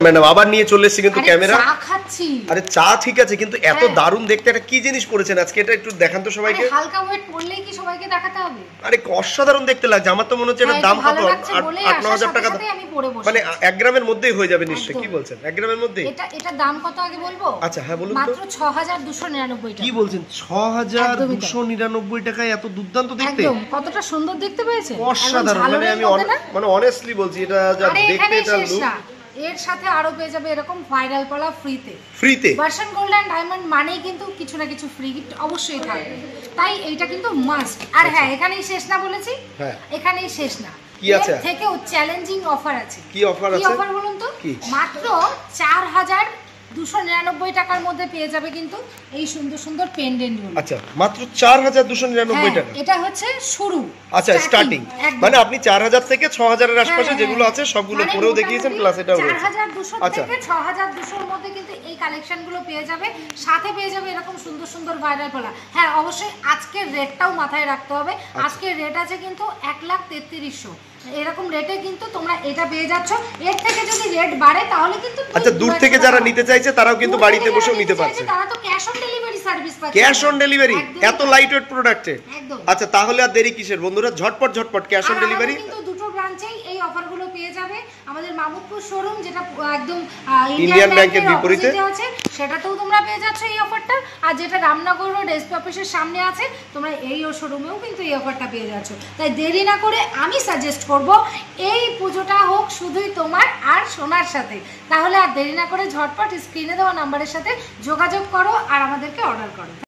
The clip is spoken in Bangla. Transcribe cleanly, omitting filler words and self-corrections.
ম্যাডাম আবার নিয়ে চলে এসেছি কিন্তু ক্যামেরা। চা খাচ্ছি। আরে চা ঠিক আছে, কিন্তু এত দারুণ দেখতে একটা কি জিনিস পড়েছেন আজকে, এটা একটু দেখান তো সবাইকে। হালকা ওয়েট পরলেই কি সবাইকে দেখাতে হবে? আরে অসাধারণ দেখতে লাগছে, আমার তো মনে হচ্ছে এটার দাম কত, 8-9 টাকা, মানে 1 গ্রামের মধ্যেই হয়ে যাবে নিশ্চয়ই। কি বলছেন 1 গ্রামের মধ্যেই? এটা দাম কত আগে বলবো? আচ্ছা হ্যাঁ বলুন তো। মাত্র 6299 টাকা। কি বলছেন 6299 টাকায় এত দুর্দান্ত দেখতে? একদম, কতটা সুন্দর দেখতে পেয়েছে, অসাধারণ। মানে অনেস্টলি বলছি, এটা যা দেখতে এটা লুক। এর সাথে আরো পেয়ে যাবে এরকম ভাইরাল কলা ফ্রিতে। ভার্সন গোল্ড এন্ড ডায়মন্ড মানেই কিন্তু কিছু না কিছু ফ্রি গিফট অবশ্যই থাকবে, তাই এইটা কিন্তু মাস্ট। আর হ্যাঁ, এখানেই শেষ না বলেছি, এখানেই শেষ না, কি আছে থেকেও চ্যালেঞ্জিং অফার আছে। কি অফার আছে? কি অফার বলুন তো? মাত্র 4299 টাকার মধ্যে পেয়ে যাবে কিন্তু এই সুন্দর সুন্দর পেন্ডেন্ট গুলো। আচ্ছা মাত্র 4299 টাকা। এটা হচ্ছে শুরু, আচ্ছা স্টার্টিং, মানে আপনি 4000 থেকে 6000 এর আশপাশে যেগুলো আছে সবগুলো পরেও দেখিয়েছেন, প্লাস এটাও রয়েছে 4200 থেকে 6200 এর মধ্যে কিন্তু এই কালেকশন গুলো পেয়ে যাবে। সাথে পেয়ে যাবে এরকম সুন্দর সুন্দর ভাইরাল কলা। হ্যাঁ অবশ্যই আজকের রেটটাও মাথায় রাখতে হবে। আজকের রেট আছে কিন্তু 1,33,000, এরকম রেটে কিন্তু তোমরা এটা পেয়ে যাচ্ছ। এর থেকে যদি রেট বাড়ে তাহলে কিন্তু আচ্ছা দূর থেকে যারা নিতে চাইছে তারাও কিন্তু বাড়িতে বসেও নিতে পারছে, তারা তো ক্যাশ অন ডেলিভারি সার্ভিস পাচ্ছে। ক্যাশ অন ডেলিভারি এত লাইট ওয়েট প্রোডাক্টে। আচ্ছা তাহলে আর দেরি কিসের বন্ধুরা, ঝটপট ক্যাশ অন ডেলিভারি। কিন্তু দুটো ব্রাঞ্চেই এই অফারগুলো পেয়ে যাবে। আমাদের মামুদপুর শোরুম যেটা একদম ইন্ডিয়ান ব্যাংকের বিপরীতে আছে, সেটাতেও তোমরা পেয়ে যাচ্ছ এই অফারটা। আর যেটা রামনগর রোড এসপি অফিসের সামনে আছে, তোমরা এই শোরুমেও কিন্তু এই অফারটা পেয়ে যাচ্ছ। তাই দেরি না করে আমি সাজেস্ট করব এই পুজোটা হোক শুধুই তোমার আর সোনার সাথে। তাহলে আর দেরি না করে ঝটপট স্ক্রিনে দেওয়া নাম্বারের সাথে যোগাযোগ করো আর আমাদেরকে অর্ডার করো।